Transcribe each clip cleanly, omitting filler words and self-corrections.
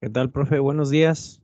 ¿Qué tal, profe? Buenos días.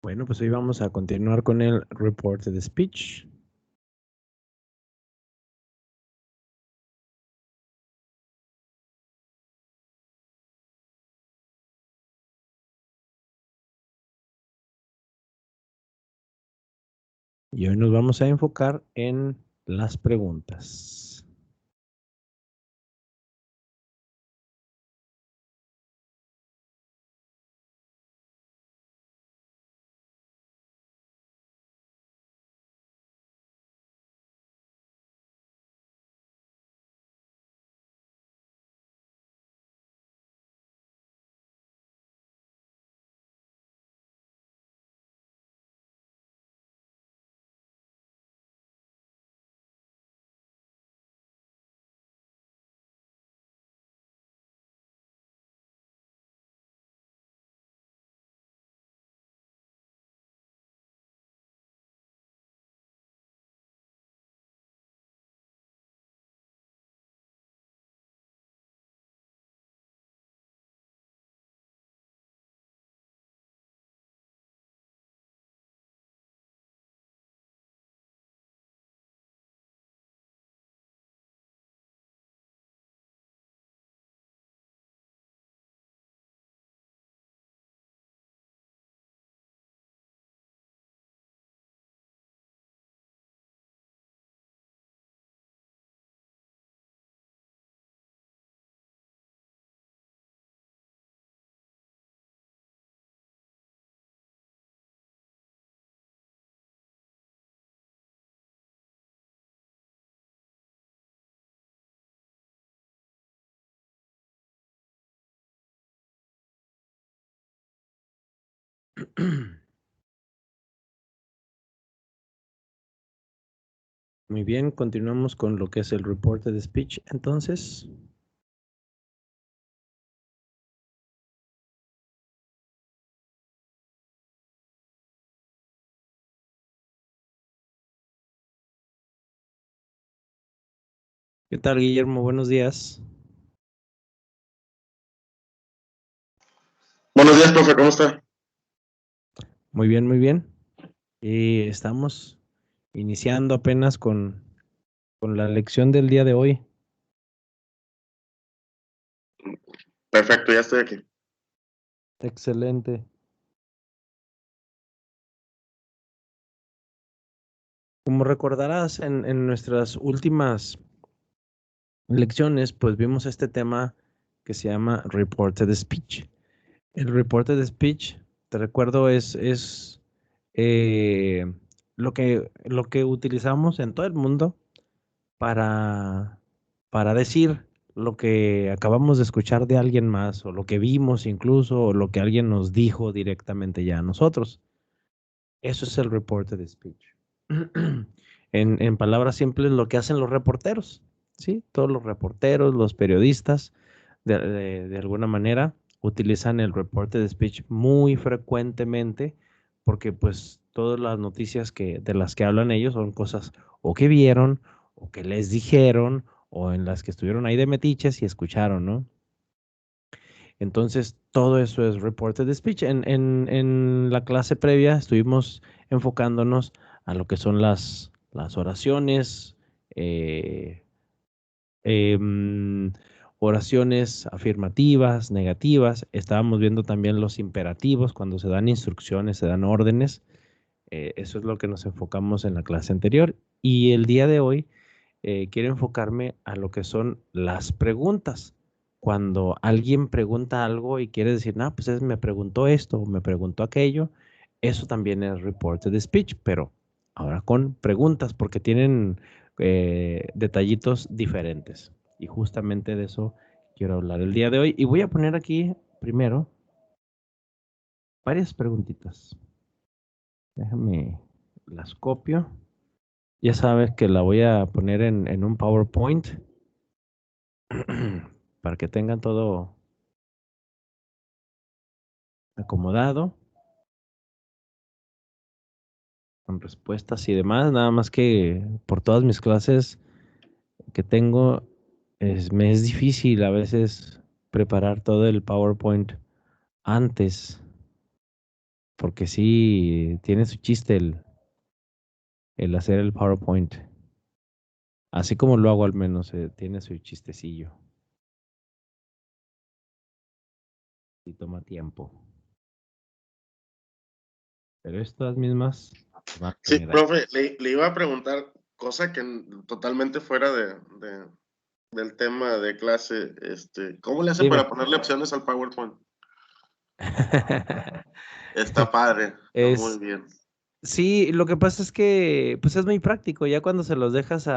Bueno, pues hoy vamos a continuar con el reported speech. Y hoy nos vamos a enfocar en las preguntas. Muy bien, continuamos con lo que es el reported speech. Entonces, ¿qué tal, Guillermo? Buenos días. Buenos días, profe, ¿cómo está? Muy bien, muy bien. Y estamos iniciando apenas con la lección del día de hoy. Perfecto, ya estoy aquí. Excelente. Como recordarás, en nuestras últimas lecciones, pues vimos este tema que se llama reported speech. El reported speech, te recuerdo, es eh, lo que utilizamos en todo el mundo para, para decir lo que acabamos de escuchar de alguien más, o lo que vimos incluso, o lo que alguien nos dijo directamente ya a nosotros. Eso es el reported speech. En palabras simples, lo que hacen los reporteros, ¿sí? Todos los reporteros, los periodistas, de alguna manera, utilizan el reported speech muy frecuentemente porque pues todas las noticias de las que hablan ellos son cosas o que vieron, o que les dijeron, o en las que estuvieron ahí de metiches y escucharon, ¿no? Entonces, todo eso es reported speech. En la clase previa estuvimos enfocándonos a lo que son las oraciones, eh, em, oraciones afirmativas, negativas. Estábamos viendo también los imperativos, cuando se dan instrucciones, se dan órdenes. Eso es lo que nos enfocamos en la clase anterior. Y el día de hoy quiero enfocarme a lo que son las preguntas. Cuando alguien pregunta algo y quiere decir, no, pues me preguntó esto o me preguntó aquello, Eso también es reported speech, pero ahora con preguntas, porque tienen detallitos diferentes. Y justamente de eso quiero hablar el día de hoy. Y voy a poner aquí primero varias preguntitas. Déjame, las copio. Ya sabes que la voy a poner en un PowerPoint para que tengan todo acomodado, con respuestas y demás. Nada más que por todas mis clases que tengo, me es difícil a veces preparar todo el PowerPoint antes, porque sí tiene su chiste el hacer el PowerPoint. Así como lo hago al menos, tiene su chistecillo y toma tiempo. Pero estas mismas van a Sí, tener ahí. profe, le iba a preguntar, cosa que totalmente fuera del tema de clase, ¿cómo le hace Dime. para ponerle opciones al PowerPoint? Está padre, está muy Es, bien. sí, lo que pasa es que pues es muy práctico, ya cuando se los dejas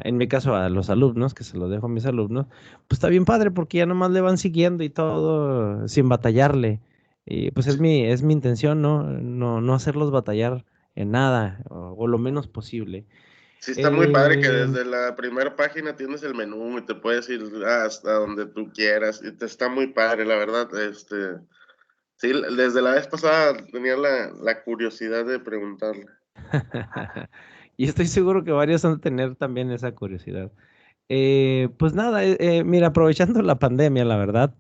en mi caso a los alumnos, que se los dejo a mis alumnos, pues está bien padre porque ya nomás le van siguiendo y todo sin batallarle. Y pues Sí, es mi intención, ¿no? No hacerlos batallar en nada o lo menos posible. sí está muy padre que Eh, desde la primera página tienes el menú y te puedes ir hasta donde tú quieras. Y te está muy padre, la verdad. Sí, desde la vez pasada tenía la curiosidad de preguntarle. y estoy seguro que varios van a tener también esa curiosidad. Pues nada, mira, aprovechando la pandemia, la verdad,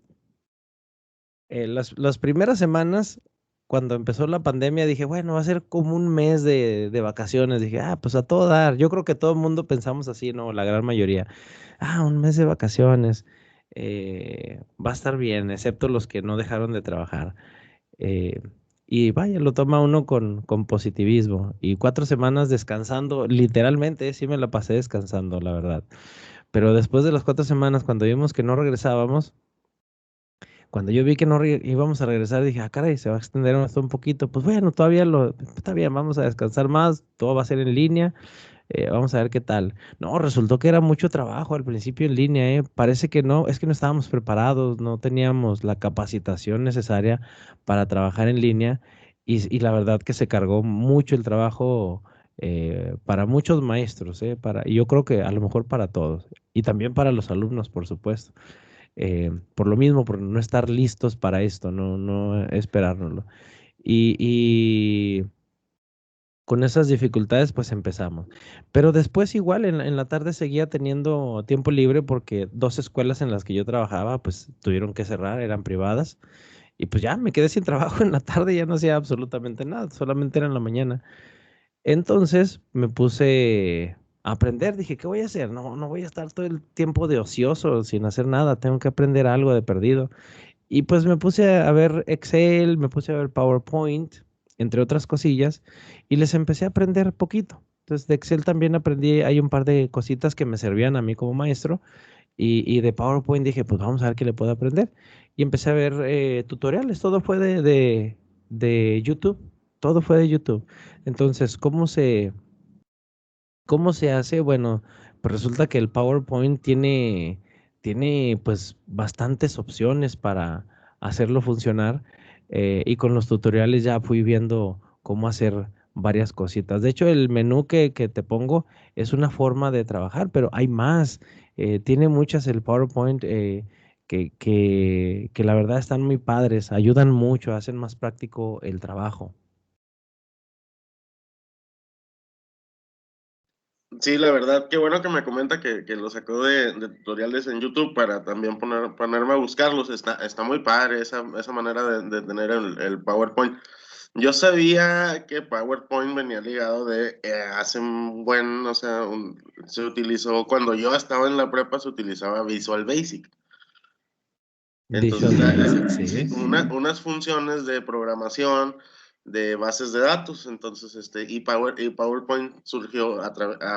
las primeras semanas, cuando empezó la pandemia, dije, bueno, va a ser como un mes de vacaciones. Dije, pues a todo dar. Yo creo que todo el mundo pensamos así, ¿no? La gran mayoría. Un mes de vacaciones. Va a estar bien, excepto los que no dejaron de trabajar. Eh, y vaya, lo toma uno con positivismo. Y 4 semanas descansando, literalmente, sí me la pasé descansando, la verdad. Pero después de las 4 semanas, cuando vimos que no regresábamos, cuando yo vi que no íbamos a regresar, dije, caray, se va a extender esto un poquito. Pues bueno, todavía está bien, vamos a descansar más, todo va a ser en línea, vamos a ver qué tal. No, resultó que era mucho trabajo al principio en línea, Parece que no, es que no estábamos preparados, no teníamos la capacitación necesaria para trabajar en línea y la verdad que se cargó mucho el trabajo para muchos maestros, y yo creo que a lo mejor para todos y también para los alumnos, por supuesto. Por lo mismo, por no estar listos para esto, no esperárnoslo. Y con esas dificultades, pues empezamos. Pero después igual en la tarde seguía teniendo tiempo libre porque 2 escuelas en las que yo trabajaba, pues tuvieron que cerrar, eran privadas. Y pues ya me quedé sin trabajo en la tarde, ya no hacía absolutamente nada, solamente era en la mañana. Entonces me puse a aprender, dije, ¿qué voy a hacer? No voy a estar todo el tiempo de ocioso sin hacer nada, tengo que aprender algo de perdido. Y pues me puse a ver Excel, me puse a ver PowerPoint, entre otras cosillas, y les empecé a aprender poquito. Entonces de Excel también aprendí, hay un par de cositas que me servían a mí como maestro, y de PowerPoint dije, pues vamos a ver qué le puedo aprender. Y empecé a ver tutoriales, todo fue de YouTube, todo fue de YouTube. Entonces, ¿cómo se hace? Bueno, pues resulta que el PowerPoint tiene pues bastantes opciones para hacerlo funcionar, y con los tutoriales ya fui viendo cómo hacer varias cositas. De hecho, el menú que te pongo es una forma de trabajar, pero hay más. Tiene muchas el PowerPoint, que la verdad están muy padres, ayudan mucho, hacen más práctico el trabajo. Sí, la verdad, qué bueno que me comenta que lo sacó de tutoriales en YouTube para también ponerme a buscarlos. Está muy padre esa manera de tener el PowerPoint. Yo sabía que PowerPoint venía ligado hace un buen, o sea, se utilizó, cuando yo estaba en la prepa se utilizaba Visual Basic. Visual Entonces, Basic, sí, sí. unas funciones de programación de bases de datos. Entonces, y PowerPoint surgió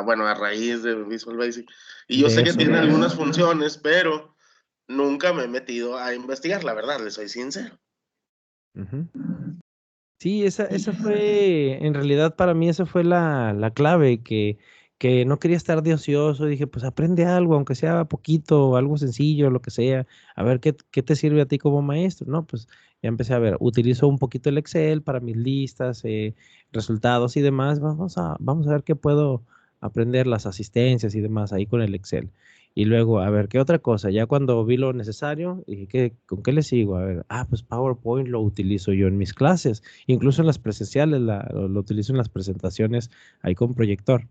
bueno, a raíz de Visual Basic. Y yo De sé que eso. tiene algunas funciones, pero nunca me he metido a investigar, la verdad, le soy sincero. Ujú. Sí, esa fue, en realidad para mí esa fue la clave, que no quería estar de ocioso. Dije, pues aprende algo, aunque sea poquito, algo sencillo, lo que sea, a ver qué te sirve a ti como maestro, ¿no? Pues ya empecé a ver, utilizo un poquito el Excel para mis listas, resultados y demás. Vamos a ver qué puedo aprender, las asistencias y demás ahí con el Excel. Y luego, a ver, ¿qué otra cosa? Ya cuando vi lo necesario, dije, ¿con qué le sigo? A ver, pues PowerPoint lo utilizo yo en mis clases. Incluso en las presenciales, lo utilizo en las presentaciones ahí con proyector.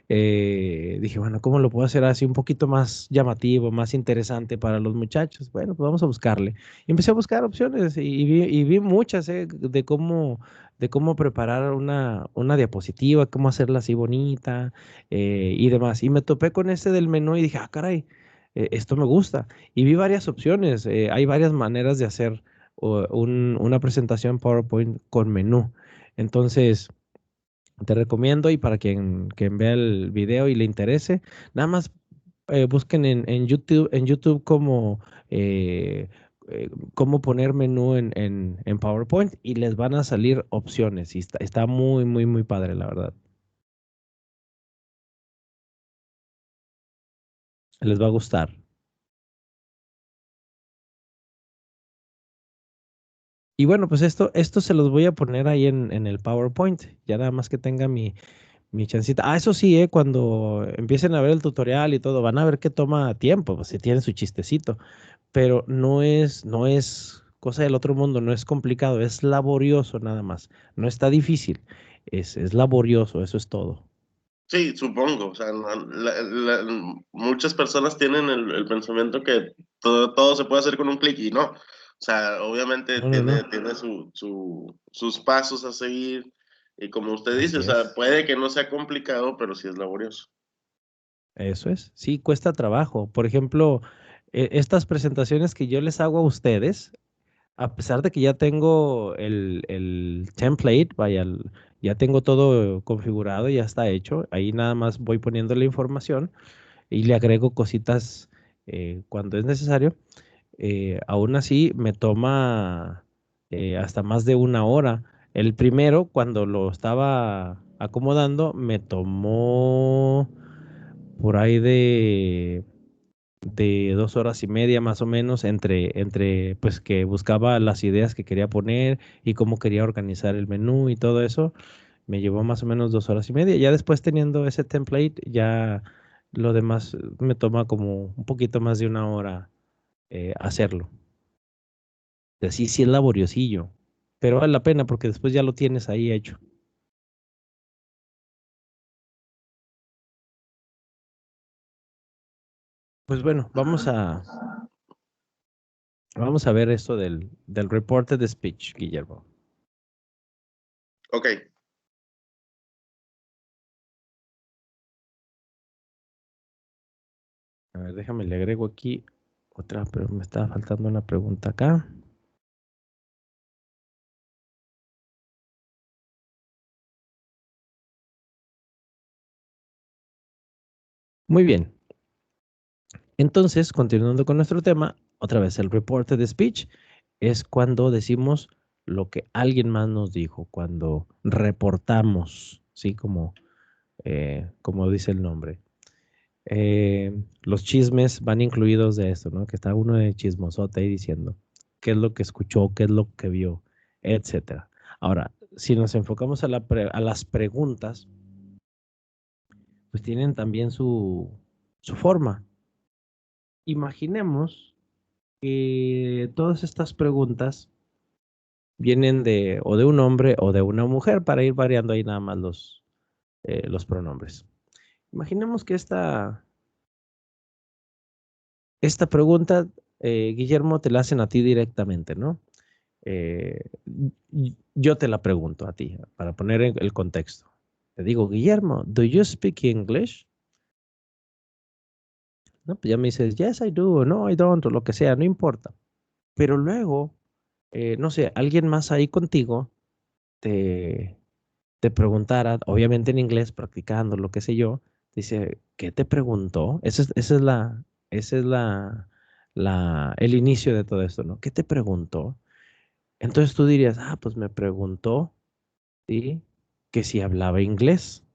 Dije, bueno, ¿cómo lo puedo hacer así un poquito más llamativo, más interesante para los muchachos? Bueno, pues vamos a buscarle. Y empecé a buscar opciones y vi muchas, de cómo preparar una diapositiva, cómo hacerla así bonita, y demás. Y me topé con este del menú y dije, caray, esto me gusta. Y vi varias opciones, hay varias maneras de hacer una presentación PowerPoint con menú. Entonces, te recomiendo, y para quien vea el video y le interese, nada más busquen en YouTube eh, cómo poner menú en PowerPoint y les van a salir opciones. Y está muy, muy, muy padre, la verdad. Les va a gustar. Y bueno, pues esto se los voy a poner ahí en el PowerPoint. Ya nada más que tenga mi chancita. Eso sí, cuando empiecen a ver el tutorial y todo, van a ver que toma tiempo, pues si tiene su chistecito, pero no es cosa del otro mundo, no es complicado, es laborioso nada más. No está difícil, es laborioso, eso es todo. Sí, supongo. O sea, muchas personas tienen el pensamiento que todo se puede hacer con un clic y no. O sea, obviamente No, no, no. tiene sus pasos a seguir y como usted dice, o Así sea, es. puede que no sea complicado, pero sí es laborioso. Eso es. Sí, cuesta trabajo. Por ejemplo, estas presentaciones que yo les hago a ustedes, a pesar de que ya tengo el template, vaya, ya tengo todo configurado, ya está hecho. Ahí nada más voy poniendo la información y le agrego cositas cuando es necesario. Aún así, me toma hasta más de una hora. El primero, cuando lo estaba acomodando, me tomó por ahí de 2 horas y media más o menos, pues que buscaba las ideas que quería poner y cómo quería organizar el menú y todo eso. Me llevó más o menos 2 horas y media. Ya después teniendo ese template, ya lo demás me toma como un poquito más de una hora hacerlo. Sí, sí es laboriosillo, pero vale la pena porque después ya lo tienes ahí hecho. Pues bueno, vamos a ver esto del reported speech, Guillermo. Ok, A ver, déjame, le agrego aquí otra, pero me estaba faltando una pregunta acá. Muy bien. Entonces, continuando con nuestro tema, otra vez el reported speech es cuando decimos lo que alguien más nos dijo, cuando reportamos, ¿sí? Como dice el nombre. Los chismes van incluidos de esto, ¿no? Que está uno de chismosote ahí diciendo qué es lo que escuchó, qué es lo que vio, etcétera. Ahora, si nos enfocamos a las preguntas, pues tienen también su forma. Imaginemos que todas estas preguntas vienen o de un hombre o de una mujer, para ir variando ahí nada más los pronombres. Imaginemos que esta pregunta, Guillermo, te la hacen a ti directamente, ¿no? Eh, yo te la pregunto a ti, para poner el contexto. Te digo, Guillermo, ¿do you speak English? No, pues ya me dices, yes, I do, o no, I don't, o lo que sea, no importa. Pero luego, no sé, alguien más ahí contigo te, te preguntara, obviamente en inglés, practicando, lo que sé yo, dice, ¿qué te preguntó? Ese es el inicio de todo esto, ¿no? ¿Qué te preguntó? Entonces tú dirías, pues me preguntó, ¿sí? Que si hablaba inglés.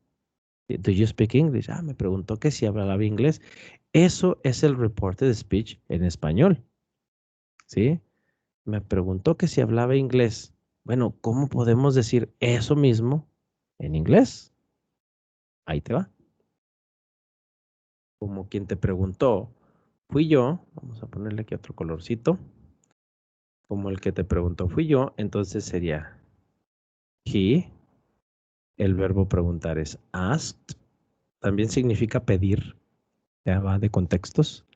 Do you speak English? Me preguntó que si hablaba inglés. Eso es el reported speech en español, ¿sí? Me preguntó que si hablaba inglés. Bueno, ¿cómo podemos decir eso mismo en inglés? Ahí te va. Como quien te preguntó, fui yo. Vamos a ponerle aquí otro colorcito. Como el que te preguntó fui yo, entonces sería he. El verbo preguntar es asked. También significa pedir. Ya va de contextos.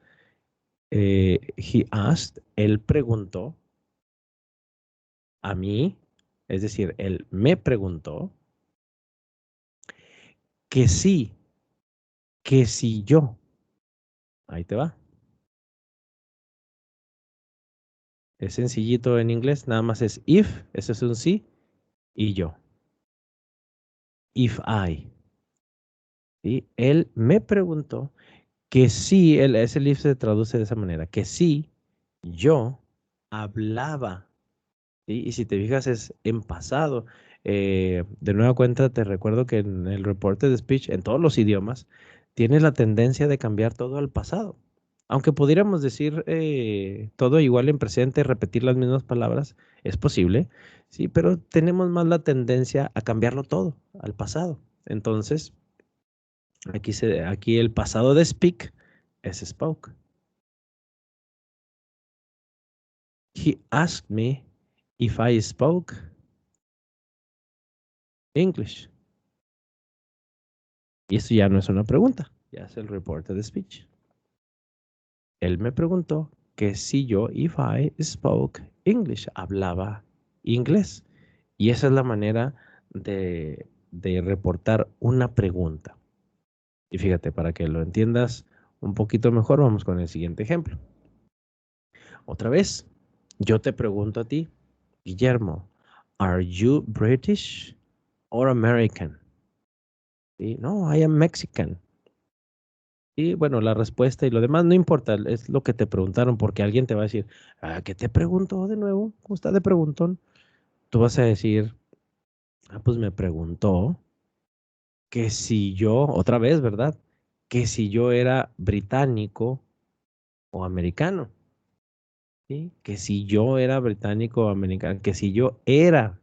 He asked. Él preguntó a mí. Es decir, él me preguntó que si yo. Ahí te va. Es sencillito en inglés, nada más es if, ese es un sí, y yo. If I. ¿Sí? Él me preguntó que si, ese if se traduce de esa manera, que si yo hablaba. ¿Sí? Y si te fijas es en pasado. De nueva cuenta te recuerdo que en el reporte de speech, en todos los idiomas, tiene la tendencia de cambiar todo al pasado. Aunque pudiéramos decir todo igual en presente, repetir las mismas palabras, es posible, sí, pero tenemos más la tendencia a cambiarlo todo al pasado. Entonces, aquí el pasado de speak es spoke. He asked me if I spoke English. Y esto ya no es una pregunta, ya es el reporte de speech. Él me preguntó que si yo, if I spoke English, hablaba inglés. Y esa es la manera de reportar una pregunta. Y fíjate, para que lo entiendas un poquito mejor, vamos con el siguiente ejemplo. Otra vez, yo te pregunto a ti, Guillermo, ¿are you British or American? ¿Sí? No, I am Mexican. Y bueno, la respuesta y lo demás no importa, es lo que te preguntaron, porque alguien te va a decir, ¿qué te preguntó de nuevo? ¿Cómo está de preguntón? Tú vas a decir, pues me preguntó que si yo, otra vez, ¿verdad? Que si yo era británico o americano, ¿sí? Que si yo era británico o americano, que si yo era,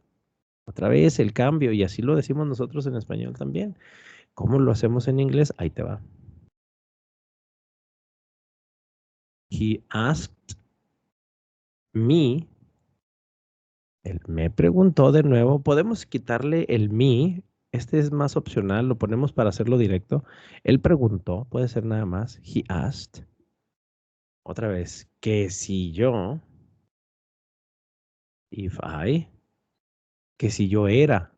otra vez el cambio, y así lo decimos nosotros en español también. ¿Cómo lo hacemos en inglés? Ahí te va. He asked me. Él me preguntó de nuevo, ¿podemos quitarle el me? Este es más opcional, lo ponemos para hacerlo directo. Él preguntó, puede ser nada más. He asked. Otra vez, que si yo, if I, que si yo era,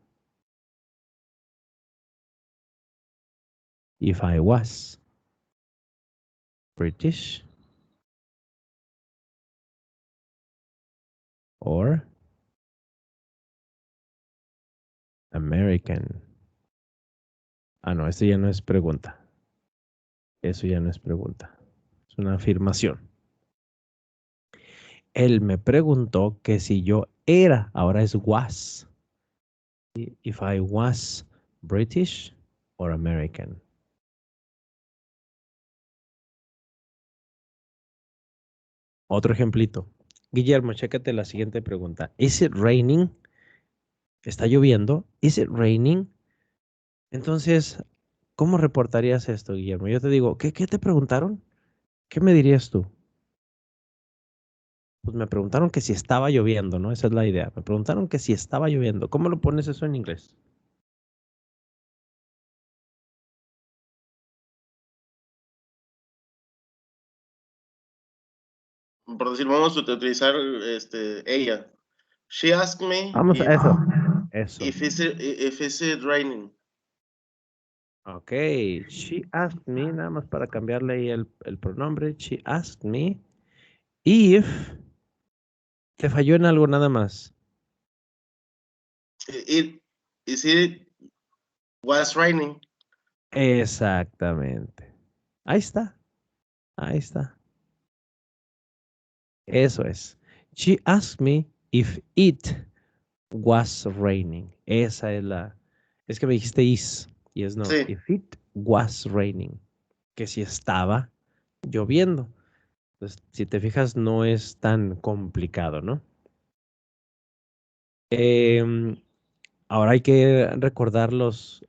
if I was British or American. No, esto ya no es pregunta. Eso ya no es pregunta. Es una afirmación. Él me preguntó que si yo era, ahora es was. If I was British or American. Otro ejemplito. Guillermo, chécate la siguiente pregunta. Is it raining? ¿Está lloviendo? Is it raining? Entonces, ¿cómo reportarías esto, Guillermo? Yo te digo, ¿qué te preguntaron? ¿Qué me dirías tú? Pues me preguntaron que si estaba lloviendo, ¿no? Esa es la idea. Me preguntaron que si estaba lloviendo. ¿Cómo lo pones eso en inglés? Por decir, vamos a utilizar ella. She asked me Vamos a eso. Eso. if is it raining. Ok. She asked me, nada más para cambiarle ahí el pronombre. She asked me if te falló en algo nada más. It was raining. Exactamente. Ahí está. Ahí está. Eso es. She asked me if it was raining. Esa es la... Es que me dijiste is y es no. Sí. If it was raining. Que si estaba lloviendo. Entonces, si te fijas, no es tan complicado, ¿no? Ahora hay que recordar las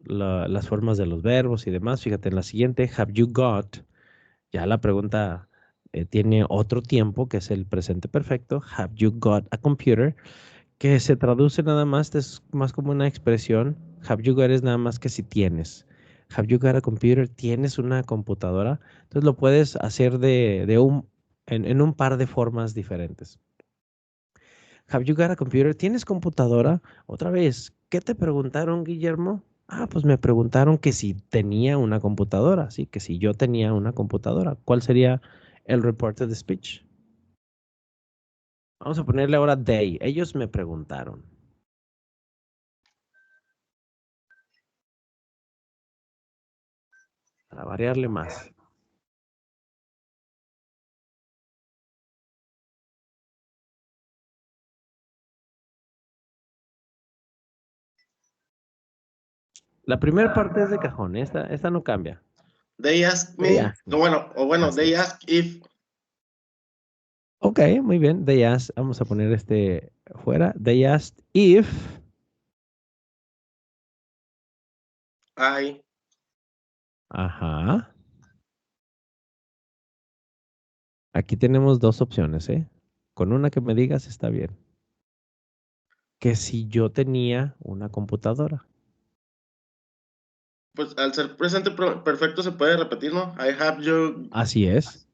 formas de los verbos y demás. Fíjate, en la siguiente, have you got, ya la pregunta tiene otro tiempo, que es el presente perfecto. Have you got a computer? Que se traduce nada más, es más como una expresión. Have you got es nada más que si tienes. Have you got a computer? ¿Tienes una computadora? Entonces lo puedes hacer en un par de formas diferentes. Have you got a computer? ¿Tienes computadora? Otra vez, ¿qué te preguntaron, Guillermo? Ah, pues me preguntaron que si tenía una computadora, sí, que si yo tenía una computadora. ¿Cuál sería el reported speech? Vamos a ponerle ahora they. Ellos me preguntaron. Para variarle más. La primera parte es de cajón, esta no cambia. They asked They me, asked me. Así they es. asked if Ok, muy bien. They asked, vamos a poner este fuera. They asked if. I, Ajá. Aquí tenemos dos opciones, ¿eh? Con una que me digas está bien. Que si yo tenía una computadora. pues al ser presente perfecto se puede repetir, ¿no? I have you, Así es.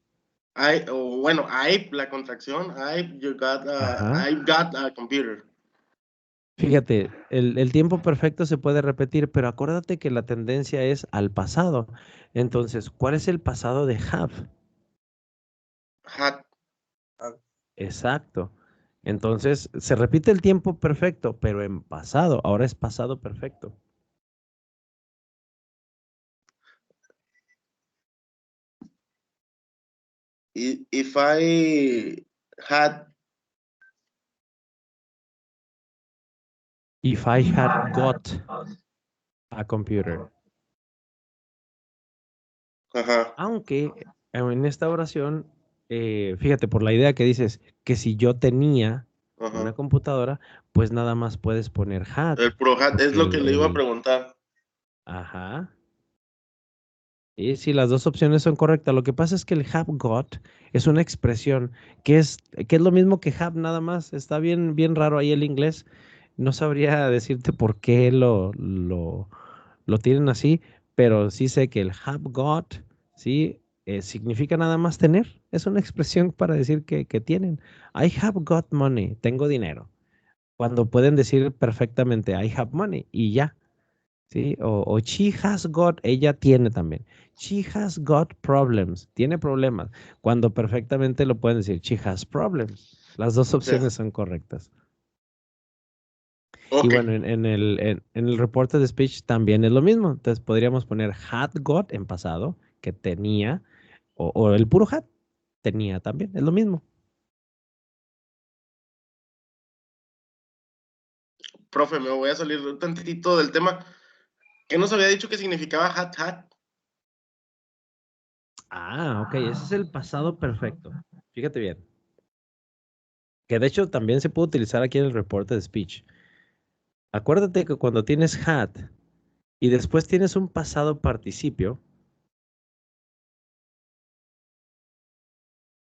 o bueno, I, la contracción, Ajá. I've got a computer. Fíjate, el tiempo perfecto se puede repetir, pero acuérdate que la tendencia es al pasado. Entonces, ¿cuál es el pasado de have? Had, Exacto. Entonces, se repite el tiempo perfecto, pero en pasado. Ahora es pasado perfecto. if I had, If I had got a computer. ajá, Aunque en esta oración, fíjate, por la idea que dices que si yo tenía una ajá. computadora, pues nada más puedes poner had, El pro had es porque lo que le iba a preguntar. ajá. Y si las dos opciones son correctas, lo que pasa es que el have got es una expresión que es lo mismo que have nada más. Está bien, bien raro ahí el inglés. No sabría decirte por qué lo tienen así, pero sí sé que el have got, sí, significa nada más tener. Es una expresión para decir que tienen. I have got money, tengo dinero. Cuando pueden decir perfectamente I have money y ya. ¿Sí? O she has got, ella tiene también. She has got problems, tiene problemas. Cuando perfectamente lo pueden decir, she has problems. Las dos Sí. opciones son correctas. Y Ok, bueno, en el reporte de speech también es lo mismo. Entonces podríamos poner had got en pasado, que tenía, o el puro had, tenía también, es lo mismo. profe, me voy a salir un tantito del tema. ¿Qué nos había dicho que significaba had? Ah, ok, ese es el pasado perfecto. Fíjate bien. Que de hecho también se puede utilizar aquí en el reporte de speech. Acuérdate que cuando tienes had y después tienes un pasado participio,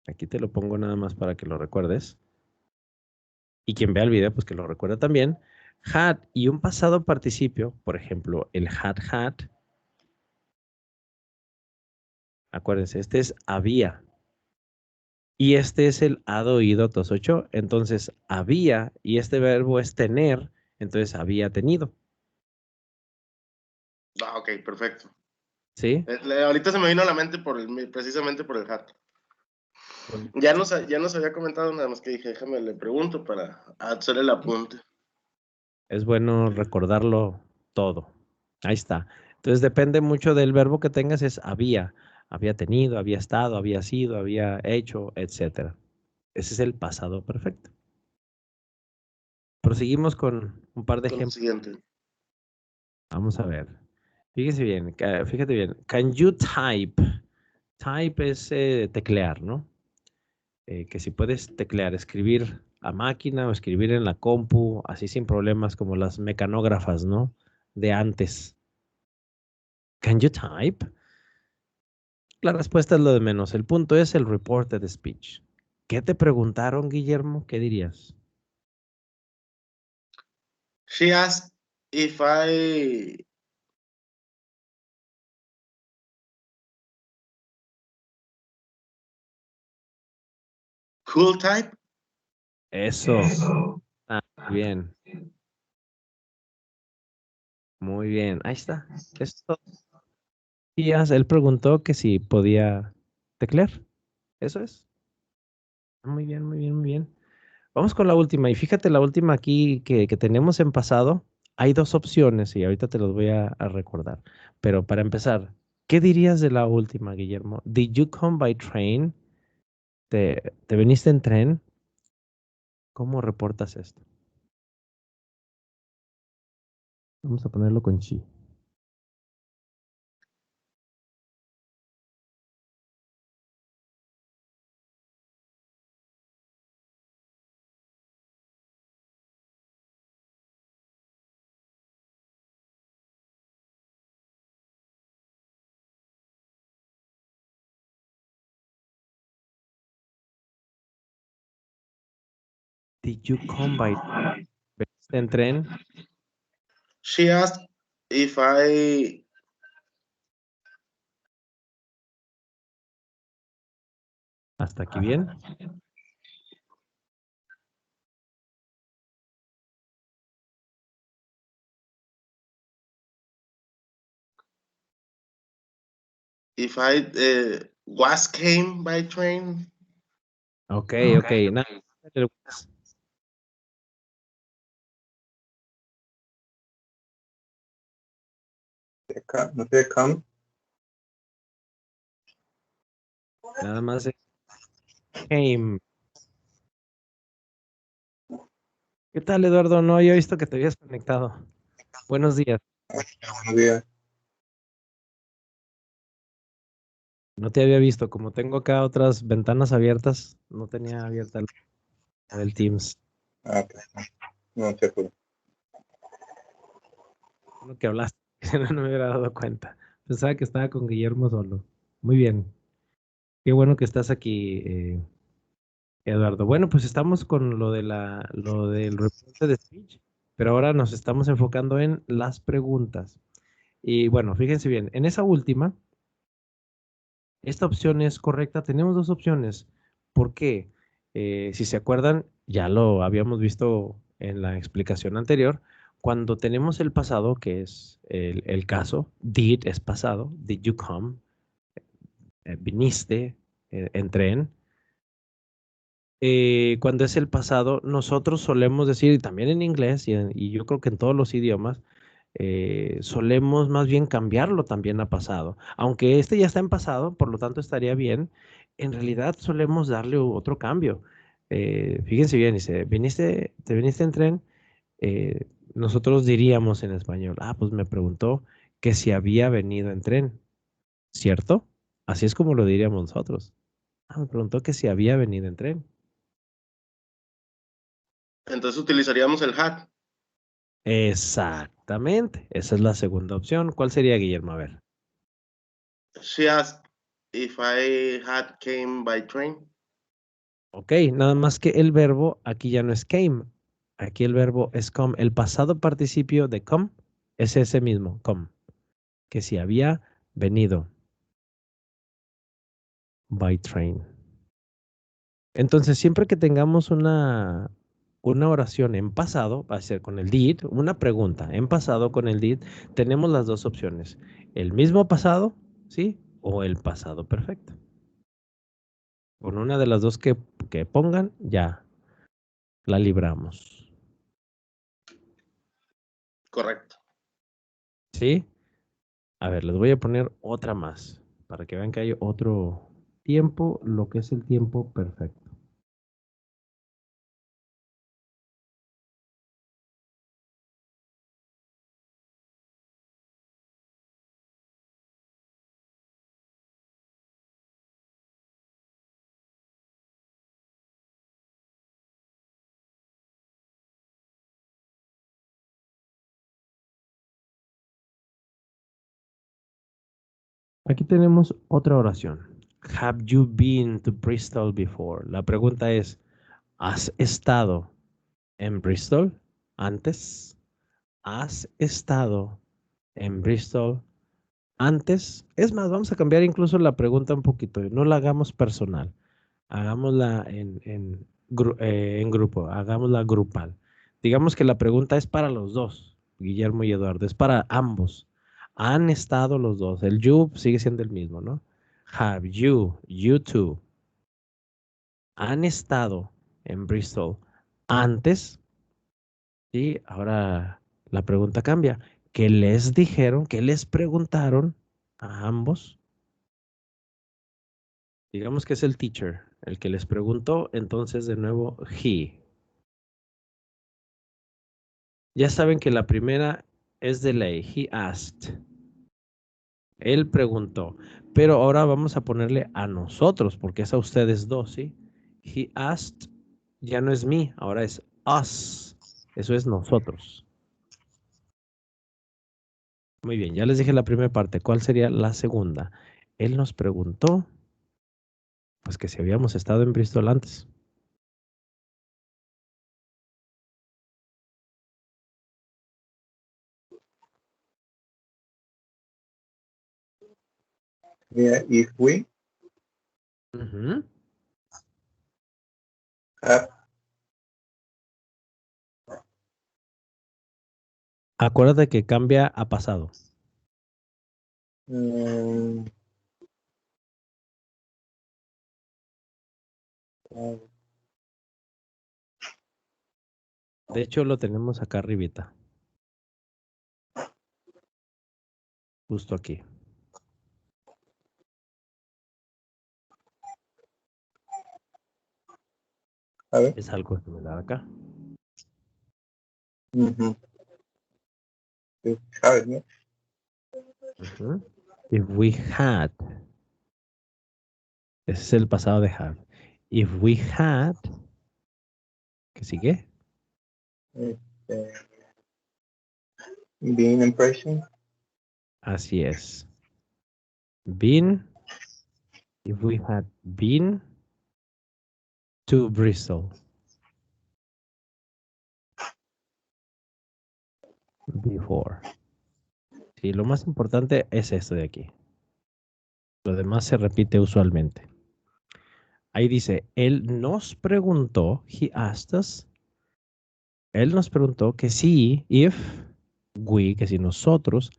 aquí te lo pongo nada más para que lo recuerdes, y quien vea el video, pues que lo recuerde también. Had y un pasado participio, por ejemplo, el had, acuérdense, este es había, y este es el had oído tos ocho, entonces había, y este verbo es tener, entonces había tenido, Ah, ok, perfecto. ¿sí? Ahorita se me vino a la mente precisamente por el had. Ya nos había comentado nada más que dije, déjame le pregunto para hacer el apunte. Es bueno recordarlo todo. Ahí está. Entonces depende mucho del verbo que tengas, es había tenido, había estado, había sido, había hecho, etcétera. Ese es el pasado perfecto. proseguimos con un par de Con el ejemplos. siguiente. Vamos a ver. Fíjese bien, fíjate bien. Can you type? Type es teclear, ¿no? Que si puedes teclear, escribir a máquina o escribir en la compu, así sin problemas como las mecanógrafas, ¿no? De antes. Can you type? La respuesta es lo de menos. El punto es el reported speech. ¿Qué te preguntaron, Guillermo? ¿Qué dirías? She asked if I could type. Eso. Ah, muy bien. Muy bien. Ahí está. Esto. Y él preguntó que si podía teclear. Eso es. Muy bien, muy bien, muy bien. Vamos con la última. Y fíjate, la última aquí que tenemos en pasado, hay dos opciones y ahorita te los voy a recordar. Pero para empezar, ¿qué dirías de la última, Guillermo? Did you come by train? ¿Te viniste en tren? ¿Cómo reportas esto? Vamos a ponerlo con chi. Did you come by ¿Viniste en tren? She asked if I ¿Hasta aquí bien? was came by train. Ok, ok. Nada. No sé, come. Nada más came. ¿Qué tal, Eduardo? No había visto que te habías conectado. Buenos días. Buenos días. No te había visto. Como tengo acá otras ventanas abiertas, no tenía abierta la del Teams. Ah, ok. No se puede. Lo que hablaste, no me hubiera dado cuenta. Pensaba que estaba con Guillermo solo. Muy bien. Qué bueno que estás aquí, Eduardo. Bueno, pues estamos con lo del reporte de speech, pero ahora nos estamos enfocando en las preguntas. Y bueno, fíjense bien, en esa última, esta opción es correcta. Tenemos dos opciones. ¿Por qué? Si se acuerdan, ya lo habíamos visto en la explicación anterior. Cuando tenemos el pasado, que es el caso, did es pasado, did you come, viniste en tren. Cuando es el pasado, nosotros solemos decir, y también en inglés, y yo creo que en todos los idiomas, solemos más bien cambiarlo también a pasado. Aunque este ya está en pasado, por lo tanto estaría bien, en realidad solemos darle otro cambio. Fíjense bien, dice, te viniste en tren, nosotros diríamos en español, pues me preguntó que si había venido en tren, ¿cierto? Así es como lo diríamos nosotros. Me preguntó que si había venido en tren. Entonces utilizaríamos el had. Exactamente, esa es la segunda opción. ¿Cuál sería, Guillermo? A ver. She asked if I had came by train. Ok, nada más que el verbo aquí ya no es came. Aquí el verbo es come. El pasado participio de come es ese mismo, come. Que si había venido by train. Entonces, siempre que tengamos una oración en pasado, va a ser con el did, una pregunta en pasado con el did, tenemos las dos opciones. El mismo pasado, ¿sí? O el pasado perfecto. Con una de las dos que pongan, ya la libramos. Correcto. ¿Sí? A ver, les voy a poner otra más para que vean que hay otro tiempo, lo que es el tiempo perfecto. Aquí tenemos otra oración. Have you been to Bristol before? La pregunta es, ¿has estado en Bristol antes? ¿Has estado en Bristol antes? Es más, vamos a cambiar incluso la pregunta un poquito. No la hagamos personal. Hagámosla en grupo. Hagámosla grupal. Digamos que la pregunta es para los dos, Guillermo y Eduardo. Es para ambos. Han estado los dos. El you sigue siendo el mismo, ¿no? Have you, you two, han estado en Bristol antes. Y ahora la pregunta cambia. ¿Qué les dijeron? ¿Qué les preguntaron a ambos? Digamos que es el teacher, el que les preguntó, entonces de nuevo he. Ya saben que la primera es de ley. He asked. Él preguntó. Pero ahora vamos a ponerle a nosotros, porque es a ustedes dos, ¿sí? He asked ya no es me, ahora es us. Eso es nosotros. Muy bien, ya les dije la primera parte. ¿Cuál sería la segunda? Él nos preguntó, pues que si habíamos estado en Bristol antes. Yeah, if we Ujú. have, Acuérdate que cambia a pasado. um, De hecho, lo tenemos acá arribita. Justo aquí. a ver, Es algo similar acá. mhm, have, ¿no? Ujú. If we had. Ese es el pasado de have. If we had. ¿Qué sigue? Este, being impression, Así es. Been. If we had been to Bristol before. Sí, lo más importante es esto de aquí. Lo demás se repite usualmente. Ahí dice, él nos preguntó, he asked us, él nos preguntó que si, if we, que si nosotros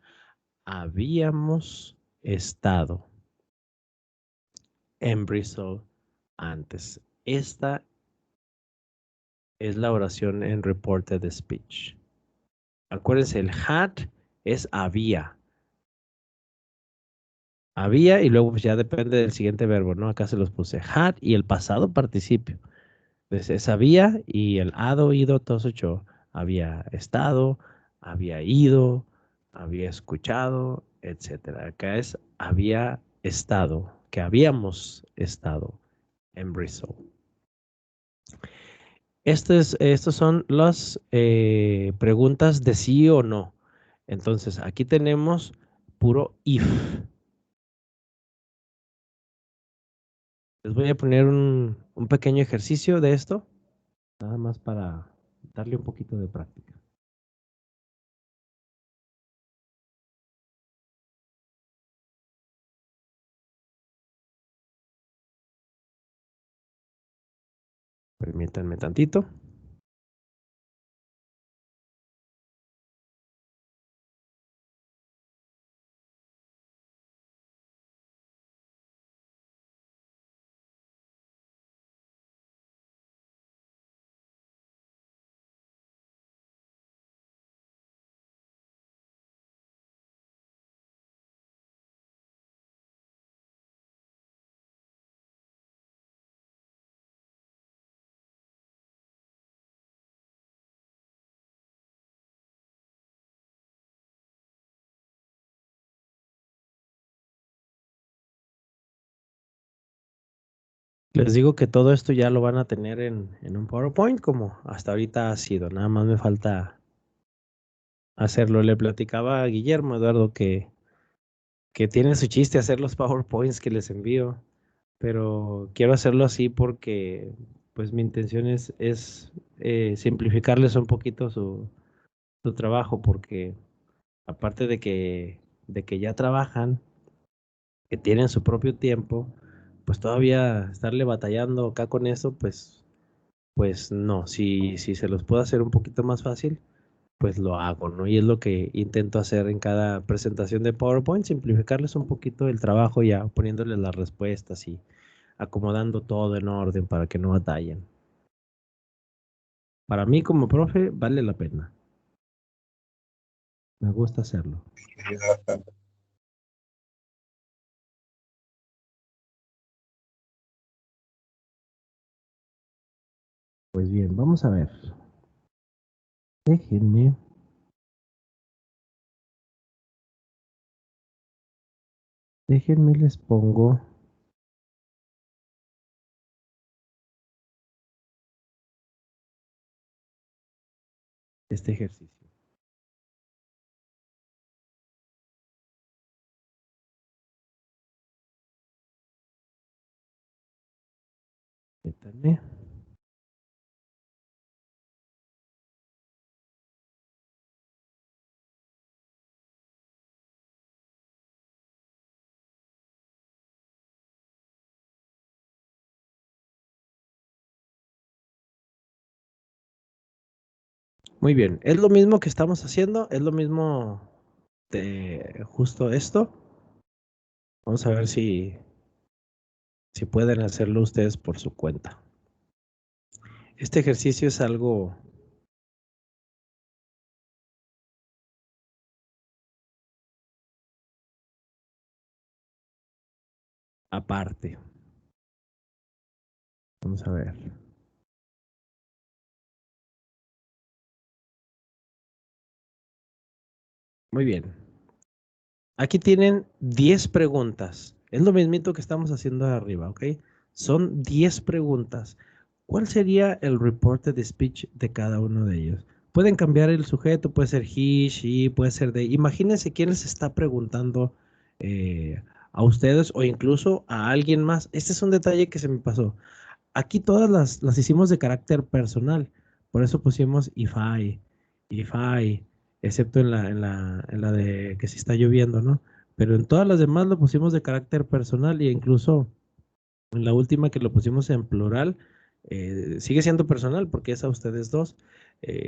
habíamos estado en Bristol antes. Esta es la oración en reported speech. Acuérdense, el had es había. Había y luego pues ya depende del siguiente verbo, ¿no? Acá se los puse had y el pasado participio. Entonces es había y el hado, ido, todo eso hecho. Había estado, había ido, había escuchado, etcétera. Acá es había estado, que habíamos estado en Bristol. Estos son las preguntas de sí o no. Entonces, aquí tenemos puro if. Les voy a poner un pequeño ejercicio de esto, nada más para darle un poquito de práctica. Permítanme tantito. Les digo que todo esto ya lo van a tener en un PowerPoint como hasta ahorita ha sido. Nada más me falta hacerlo. Le platicaba a Guillermo, Eduardo, que que tiene su chiste hacer los PowerPoints que les envío, pero quiero hacerlo así porque pues mi intención es simplificarles un poquito su trabajo, porque aparte de que ya trabajan, que tienen su propio tiempo, pues todavía estarle batallando acá con eso, pues no, si se los puedo hacer un poquito más fácil, pues lo hago, ¿no? Y es lo que intento hacer en cada presentación de PowerPoint, simplificarles un poquito el trabajo ya, poniéndoles las respuestas y acomodando todo en orden para que no batallen. Para mí como profe vale la pena. Me gusta hacerlo. Ayuda bastante. Pues bien, vamos a ver. Déjenme. Déjenme les pongo este ejercicio. Métanme. Muy bien, es lo mismo que estamos haciendo, es lo mismo de justo esto. Vamos a ver si pueden hacerlo ustedes por su cuenta. Este ejercicio es algo aparte. Vamos a ver. Muy bien. Aquí tienen 10 preguntas. Es lo mismito que estamos haciendo arriba, ¿ok? Son 10 preguntas. ¿Cuál sería el reported speech de cada uno de ellos? Pueden cambiar el sujeto, puede ser he, she, puede ser they. Imagínense quién les está preguntando a ustedes o incluso a alguien más. Este es un detalle que se me pasó. Aquí todas las hicimos de carácter personal. Por eso pusimos if I, excepto en la de que si está lloviendo, ¿no? Pero en todas las demás lo pusimos de carácter personal y incluso en la última que lo pusimos en plural, sigue siendo personal porque es a ustedes dos.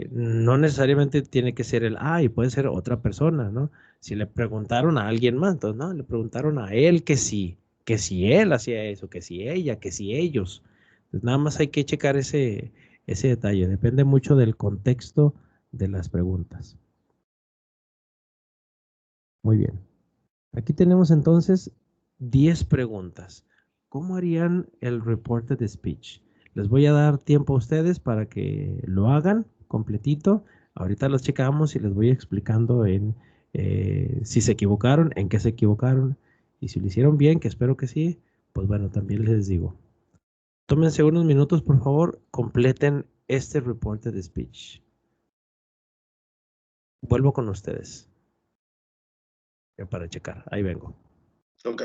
No necesariamente tiene que ser el y puede ser otra persona, ¿no? Si le preguntaron a alguien más, entonces no, le preguntaron a él que si él hacía eso, que si ella, que si ellos. Entonces, nada más hay que checar ese detalle. Depende mucho del contexto de las preguntas. Muy bien. Aquí tenemos entonces 10 preguntas. ¿Cómo harían el reported speech? Les voy a dar tiempo a ustedes para que lo hagan completito. Ahorita los checamos y les voy explicando si se equivocaron, en qué se equivocaron. Y si lo hicieron bien, que espero que sí, pues bueno, también les digo. Tómense unos minutos, por favor, completen este reported speech. Vuelvo con ustedes para checar. Ahí vengo. Ok.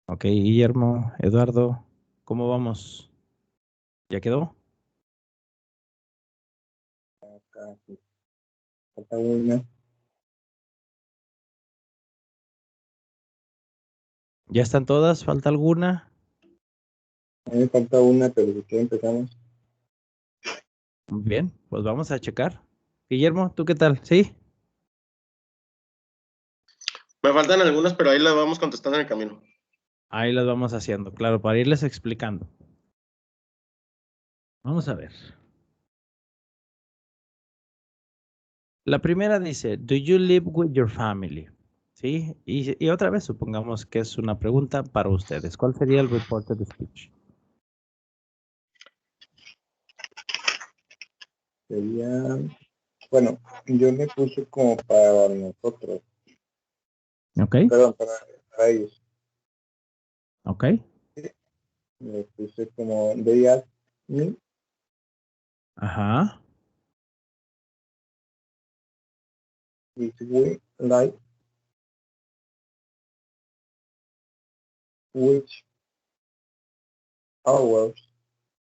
Ok, Guillermo, Eduardo, ¿cómo vamos? ¿Ya quedó? Acá, sí. Falta una. ¿Ya están todas? ¿Falta alguna? A mí me falta una, pero si quieren empezamos. Muy bien, pues vamos a checar. Guillermo, ¿tú qué tal? ¿Sí? Me faltan algunas, pero ahí las vamos contestando en el camino. Ahí las vamos haciendo, claro, para irles explicando. Vamos a ver. La primera dice, ¿Do you live with your family? ¿Sí? Y otra vez, supongamos que es una pregunta para ustedes. ¿Cuál sería el reported speech? Sería, bueno, yo le puse como para nosotros, ¿Ok? perdón, para ellos. ¿Ok? Le puse como, they asked me Ajá. if we like which our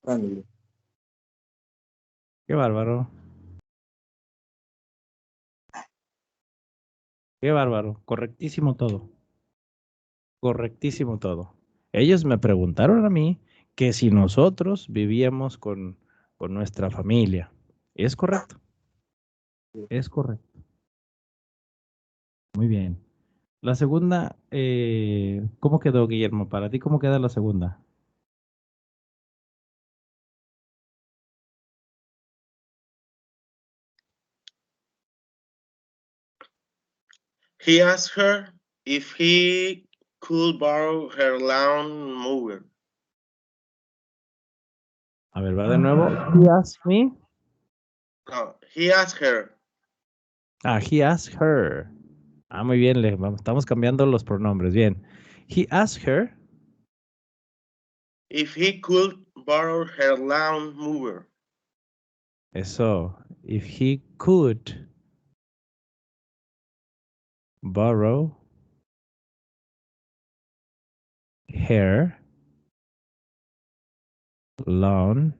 family. Qué bárbaro. Qué bárbaro. Correctísimo todo. Correctísimo todo. Ellos me preguntaron a mí que si nosotros vivíamos con nuestra familia. Es correcto. Es correcto. Muy bien. La segunda, ¿cómo quedó, Guillermo? Para ti, ¿cómo queda la segunda? He asked her if he could borrow her lawn mower. A ver, va de nuevo. He asked me. No, he asked her Ah, he asked her. Ah, muy bien, estamos cambiando los pronombres. Bien. He asked her. if he could borrow her lawn mower. Eso. If he could borrow her lawn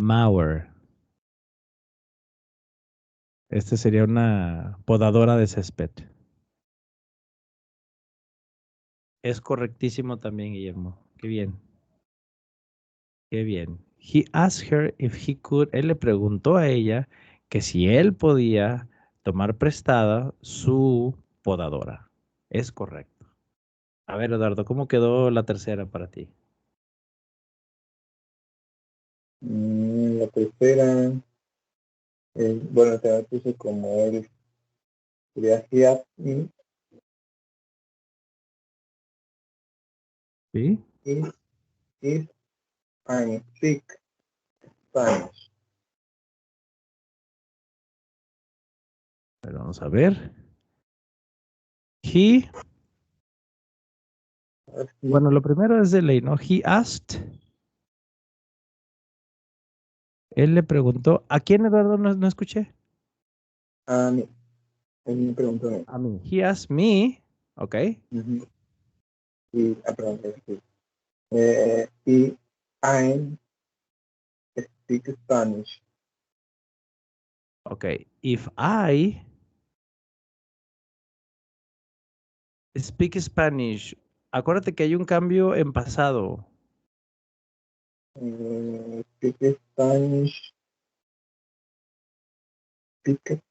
mower. Este sería una podadora de césped. Es correctísimo también, Guillermo. Qué bien. Qué bien. He asked her if he could. Él le preguntó a ella que si él podía tomar prestada su podadora. Es correcto. A ver, Eduardo, ¿cómo quedó la tercera para ti? La tercera, bueno, te la puse como él. Sería he asked me ¿Sí? if I speak Spanish. Pero vamos a ver. He, Asked me, bueno, lo primero es de ley, ¿no? He asked. Él le preguntó. ¿A quién, Eduardo? No escuché. a mí. Él me preguntó a mí. A mí. He asked me. Ok. Ujú. Y, perdón, y I speak Spanish. Ok. If I speak Spanish. Acuérdate que hay un cambio en pasado. Speak Spanish. Speak.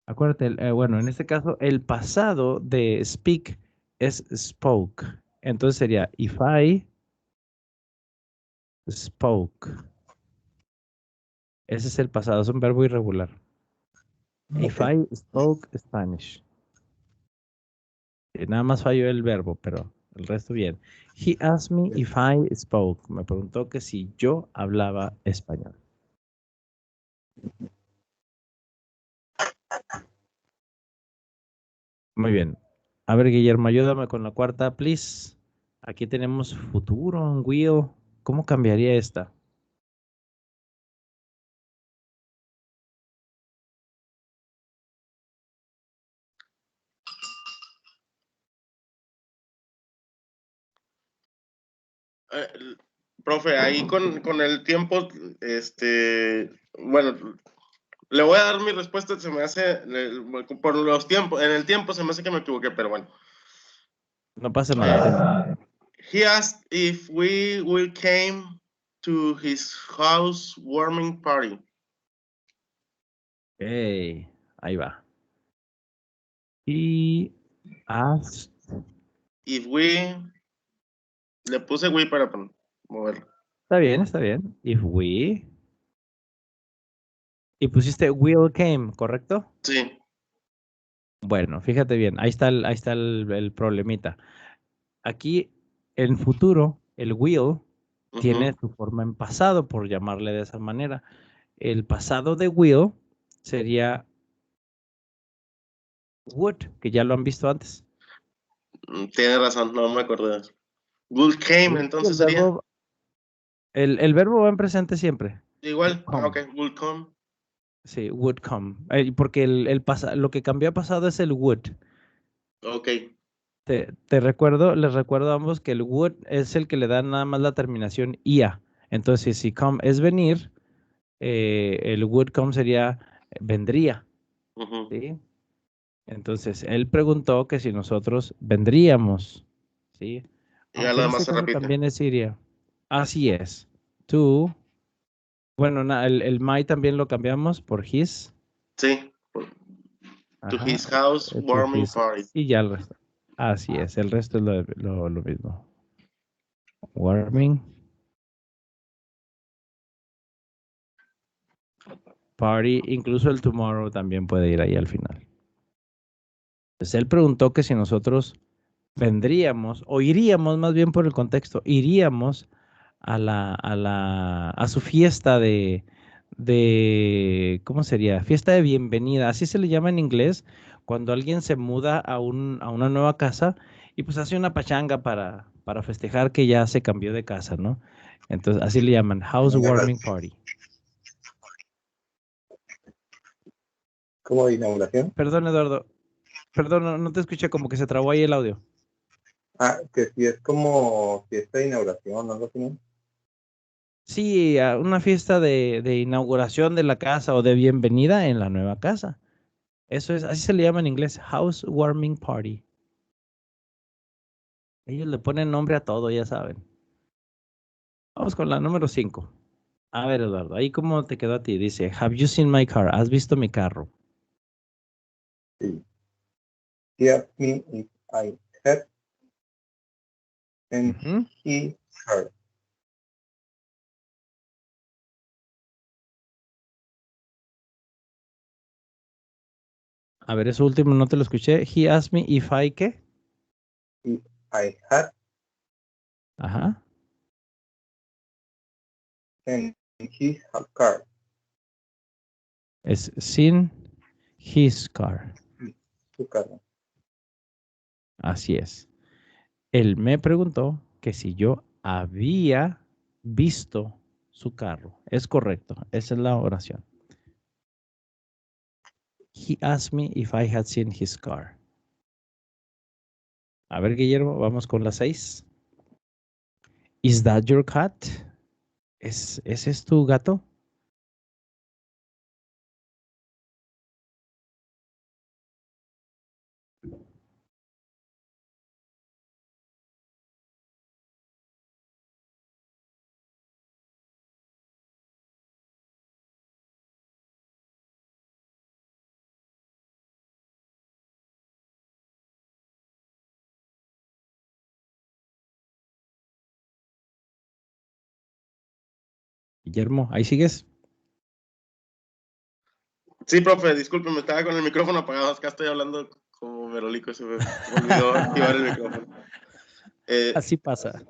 Acuérdate, bueno, en este caso, el pasado de speak es spoke. Entonces sería if I spoke. Ese es el pasado, es un verbo irregular. If Okay. I spoke Spanish. Nada más falló el verbo, pero el resto bien. He asked me if I spoke. Me preguntó que si yo hablaba español. Muy bien. A ver, Guillermo, ayúdame con la cuarta, please. Aquí tenemos futuro, un will. ¿Cómo cambiaría esta? Profe, ahí con el tiempo, bueno, le voy a dar mi respuesta, se me hace, por los tiempos, en el tiempo se me hace que me equivoqué, pero bueno. No pasa nada. He asked if we will came to his house warming party. Hey, ahí va. He asked. If we, le puse we para moverlo. Está bien, está bien. If we. Y pusiste will came, ¿correcto? Sí. Bueno, fíjate bien, ahí está el problemita. Aquí, en futuro, el will tiene su forma en pasado, por llamarle de esa manera. El pasado de will sería would, que ya lo han visto antes. Tiene razón, no me acordé de eso. Will came, entonces sería. El verbo va en presente siempre. Igual, Come. ok, will come. Sí, would come. Porque lo que cambió a pasado es el would. Ok. Les recuerdo a ambos que el would es el que le da nada más la terminación ia. Entonces, si come es venir, el would come sería vendría. ¿Sí? Entonces, él preguntó que si nosotros vendríamos. ¿Sí? Y ya Aunque lo en demás este se caso repite. también es iría. Así es. Tú. Bueno, el my también lo cambiamos por his. Sí. To Ajá. his house To warming his. party. Y ya el resto. Así es. El resto es lo mismo. Warming. Party, incluso el tomorrow también puede ir ahí al final. Entonces él preguntó que si nosotros vendríamos, o iríamos, más bien por el contexto, iríamos a su fiesta ¿cómo sería? Fiesta de bienvenida, así se le llama en inglés, cuando alguien se muda a una nueva casa y pues hace una pachanga para festejar que ya se cambió de casa, ¿no? Entonces así le llaman housewarming party. ¿Cómo de inauguración? Perdón, Eduardo. Perdón, no te escuché, como que se trabó ahí el audio. Que si es como fiesta de inauguración, algo así, ¿no? Sí, una fiesta de inauguración de la casa o de bienvenida en la nueva casa. Eso es, así se le llama en inglés, housewarming party. Ellos le ponen nombre a todo, ya saben. Vamos con la número 5. A ver, Eduardo, ahí cómo te quedó a ti. Dice, have you seen my car? ¿Has visto mi carro? Sí. He asked me if I had and Ujú. he her. A ver, eso último no te lo escuché. He asked me if I, ¿qué? If I had Ajá. and he her car. Es seen his car. Su carro. Así es. Él me preguntó que si yo había visto su carro. Es correcto. Esa es la oración. He asked me if I had seen his car. A ver, Guillermo, vamos con la 6. Is that your cat? ¿Ese es tu gato? Guillermo, ¿ahí sigues? Sí, profe, discúlpeme, estaba con el micrófono apagado. Acá estoy hablando como merolico, se me olvidó activar el micrófono. Así pasa.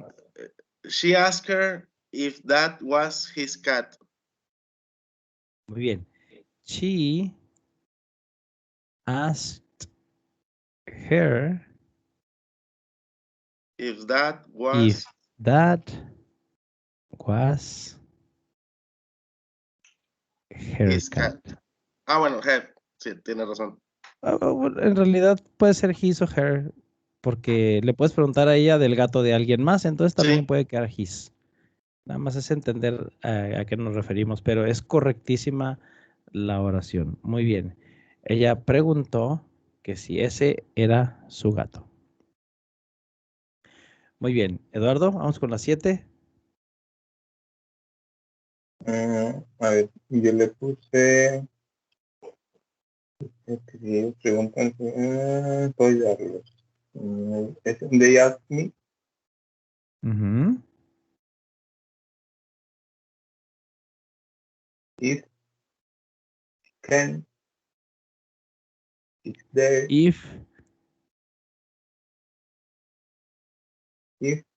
She asked her if that was his cat. Muy bien. She asked her If that was if that was her his cat. cat. Bueno, her. Sí, tiene razón. Bueno, en realidad puede ser his o her. porque le puedes preguntar a ella del gato de alguien más, entonces también Sí. puede quedar his. Nada más es entender a qué nos referimos, pero es correctísima la oración. Muy bien. Ella preguntó que si ese era su gato. Muy bien. Eduardo, vamos con las 7. A ver, yo le puse, preguntan, voy a darlos. They asked me Ujú. if can, if there, If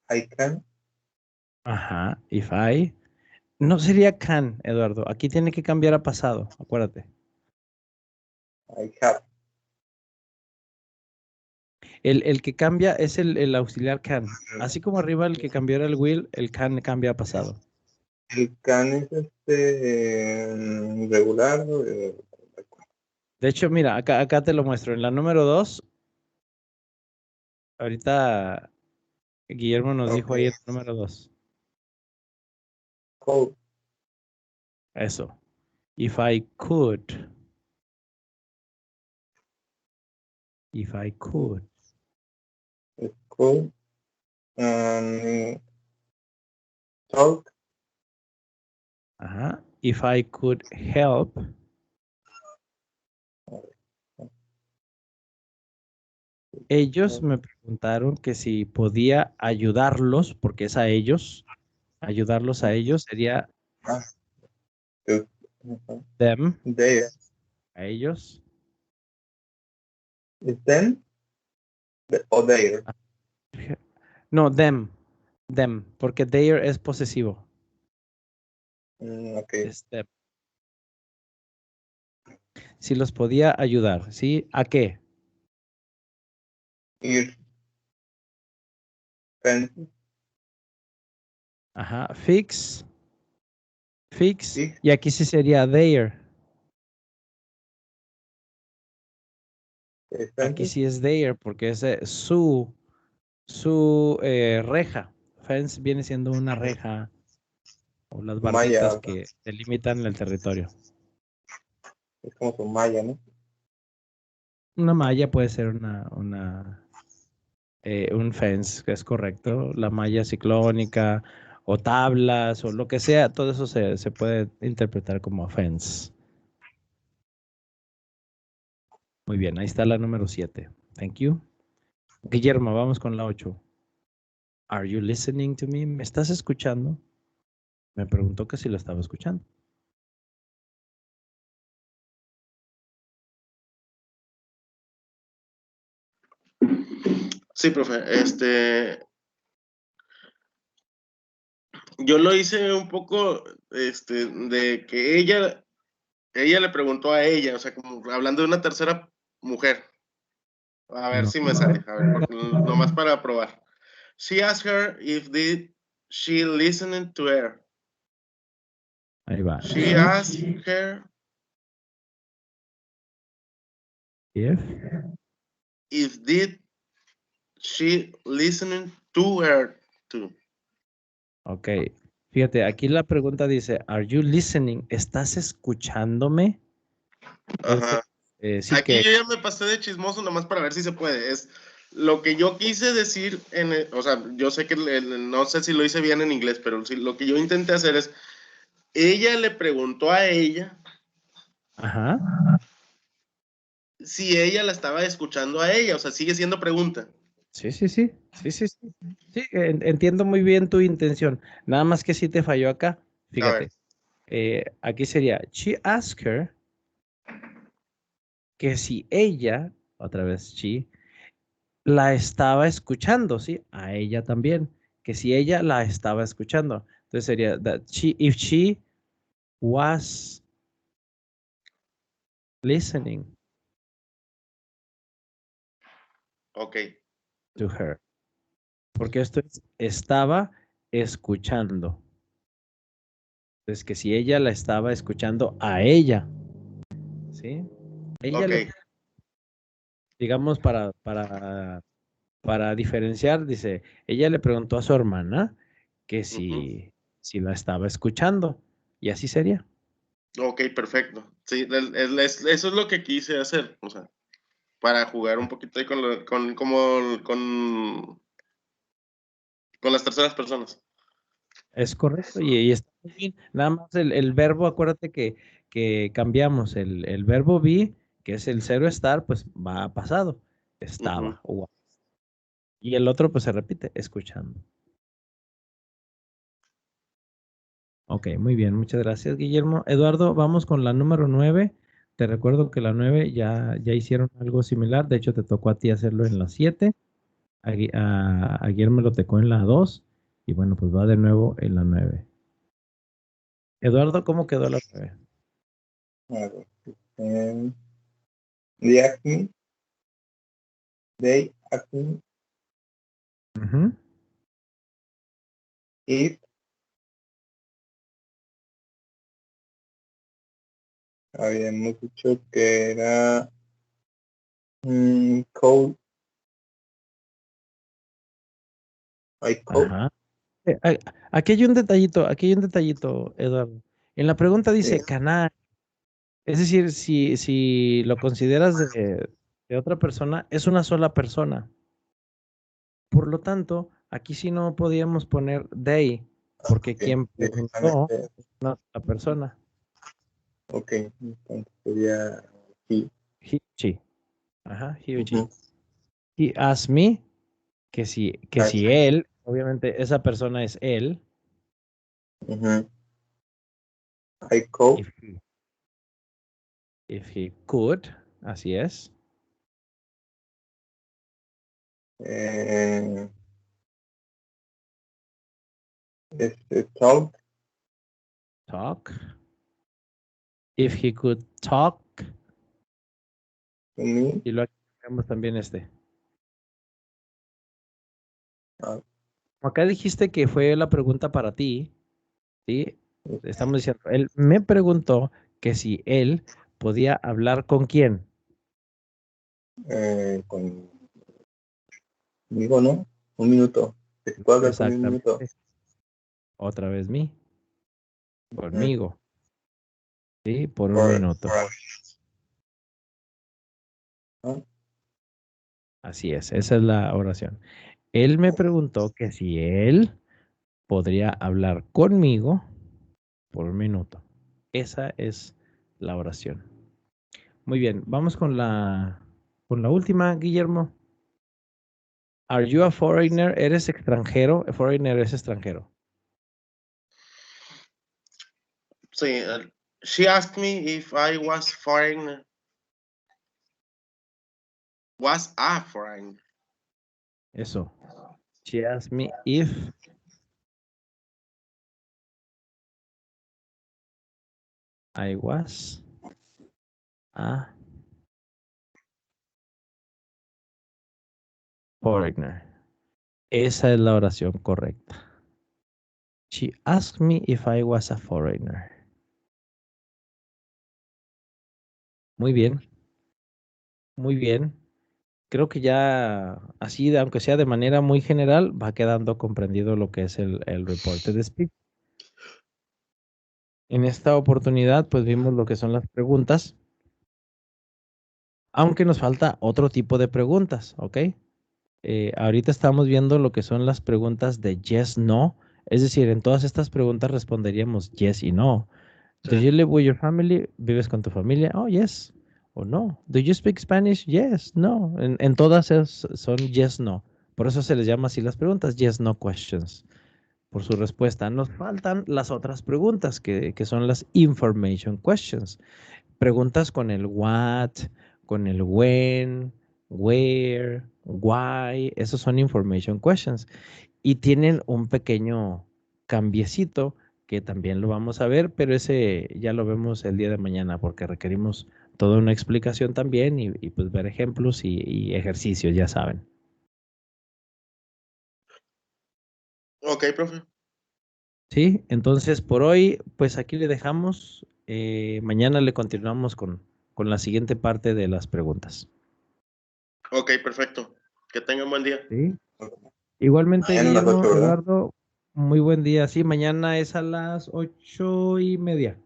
I can, Ajá, if I. No sería can, Eduardo. Aquí tiene que cambiar a pasado, acuérdate. I have. El que cambia es el auxiliar can. Así como arriba el que cambió era el will, el can cambia a pasado. El can es regular. De hecho, mira, acá te lo muestro. En la número 2, ahorita Guillermo nos dijo ahí en la número 2. Cold. Eso. If I could. If I could. Es cold. Talk. Ajá. If I could help. Ellos me preguntaron que si podía ayudarlos, porque es a ellos. Ayudarlos a ellos sería them. There. A ellos. ¿Es them? O there. No, them. Them. Porque their es posesivo. Ok. Es them. Si los podía ayudar, ¿sí? ¿A qué? Ir. Fence. Ajá. Fix. Fix. Fix. Y aquí sí sería their. Aquí sí es their porque es su reja. Fence viene siendo una reja o las barditas Malla. que delimitan el territorio. Es como su malla, ¿no? Una malla puede ser un fence, que es correcto. La malla ciclónica o tablas o lo que sea, todo eso se puede interpretar como fence. Muy bien, ahí está la número 7. Thank you. Guillermo, vamos con la 8. Are you listening to me? ¿Me estás escuchando? Me preguntó que si lo estaba escuchando. Sí, profe. Yo lo hice un poco, de que ella le preguntó a ella, o sea, como hablando de una tercera mujer. A ver No. si me sale, a ver, nomás para probar. She asked her if she listened to her. Ahí va. She asked her if did she listening to her too. Ok. Fíjate, aquí la pregunta dice, are you listening? ¿Estás escuchándome? Ajá. Sí Aquí que... yo ya me pasé de chismoso nomás para ver si se puede. Es lo que yo quise decir o sea, yo sé que no sé si lo hice bien en inglés, pero lo que yo intenté hacer es, ella le preguntó a ella Ajá. si ella la estaba escuchando a ella, o sea, sigue siendo pregunta. Sí. Sí, entiendo muy bien tu intención. Nada más que sí te falló acá. A ver. Fíjate. Aquí sería, she asked her que si ella, otra vez she, la estaba escuchando, ¿sí? A ella también. Que si ella la estaba escuchando. Entonces sería, if she was listening Ok. to her. Porque esto es, estaba escuchando. Entonces que si ella la estaba escuchando a ella, ¿sí? Ella Ok. digamos para para diferenciar, dice, ella le preguntó a su hermana que Ujú. si la estaba escuchando. Y así sería. Ok, perfecto. Sí, eso es lo que quise hacer, o sea, para jugar un poquito ahí con las terceras personas. Es correcto y está muy bien. Nada más el verbo, acuérdate que cambiamos el verbo be, que es el cero estar, pues va a pasado. Ujú. Estaba. Y el otro, pues se repite, escuchando. Ok, muy bien, muchas gracias, Guillermo. Eduardo, vamos con la número 9. Te recuerdo que la 9 ya hicieron algo similar. De hecho, te tocó a ti hacerlo en la 7. A Guillermo lo tocó en la 2. Y bueno, pues va de nuevo en la 9. Eduardo, ¿cómo quedó la 9? A ver, they asked me, they asked me Ujú. if habíamos dicho que era code, I code. Ajá. Aquí hay un detallito, Eduardo. En la pregunta dice Yes. canal. Es decir, si lo consideras de otra persona, es una sola persona. Por lo tanto, aquí sí no podíamos poner they, porque Ok, quien preguntó directamente. es una sola persona. Ok, entonces sería he. He, she. Ajá, he o she. Ujú. He asked me que si él, obviamente esa persona es él, Ujú. I code. if he, if he could, así es. Eh, talk Talk. If he could talk. to me. Y luego agregamos también este. Ah, Como acá dijiste que fue la pregunta para ti, ¿sí? Estamos diciendo, él me preguntó que si él podía hablar con quién. conmigo, ¿no? Un minuto. ¿Te puedo hablar conmigo un minuto? Exactamente. Otra vez mí, Ujú. conmigo, ¿sí? Por un Or- minuto. or- ¿no? Así es, esa es la oración. Él me preguntó que si él podría hablar conmigo por un minuto. Esa es la oración. Muy bien, vamos con la última, Guillermo. Are you a foreigner? ¿Eres extranjero? Foreigner es extranjero. Sí, she asked me if I was a foreigner. Eso. She asked me if I was a foreigner. Esa es la oración correcta. She asked me if I was a foreigner. Muy bien, muy bien. Creo que ya así, aunque sea de manera muy general, va quedando comprendido lo que es el reporte de speech. En esta oportunidad, pues vimos lo que son las preguntas, aunque nos falta otro tipo de preguntas, ¿ok? Ahorita estamos viendo lo que son las preguntas de yes, no. Es decir, en todas estas preguntas responderíamos yes y no. Do Sí. you live with your family? ¿Vives con tu familia? Oh, yes. O no. Do you speak Spanish? Yes, no. En todas son yes, no. Por eso se les llama así las preguntas, yes, no questions. Por su respuesta. Nos faltan las otras preguntas, que son las information questions. Preguntas con el what, con el when, where, why. Esos son information questions. Y tienen un pequeño cambiecito que también lo vamos a ver, pero ese ya lo vemos el día de mañana porque requerimos toda una explicación también y pues ver ejemplos y ejercicios, ya saben. Ok, profe. Sí, entonces por hoy, pues aquí le dejamos. Mañana le continuamos con la siguiente parte de las preguntas. Ok, perfecto. Que tengan buen día. Sí. Igualmente, Mañana a las Guillermo, 8, ¿verdad? Eduardo, muy buen día. Sí, mañana es a las 8:30.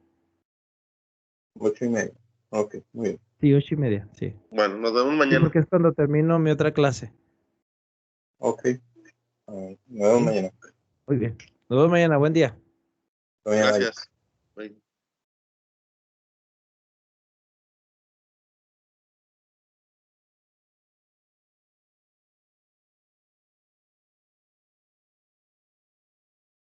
8:30. Ok, muy bien. Sí, 8:30, sí. Bueno, nos vemos Sí, mañana. porque es cuando termino mi otra clase. Ok. Nos vemos Sí. mañana. Muy bien. Nos vemos mañana. Buen día. Mañana. Gracias. Bye.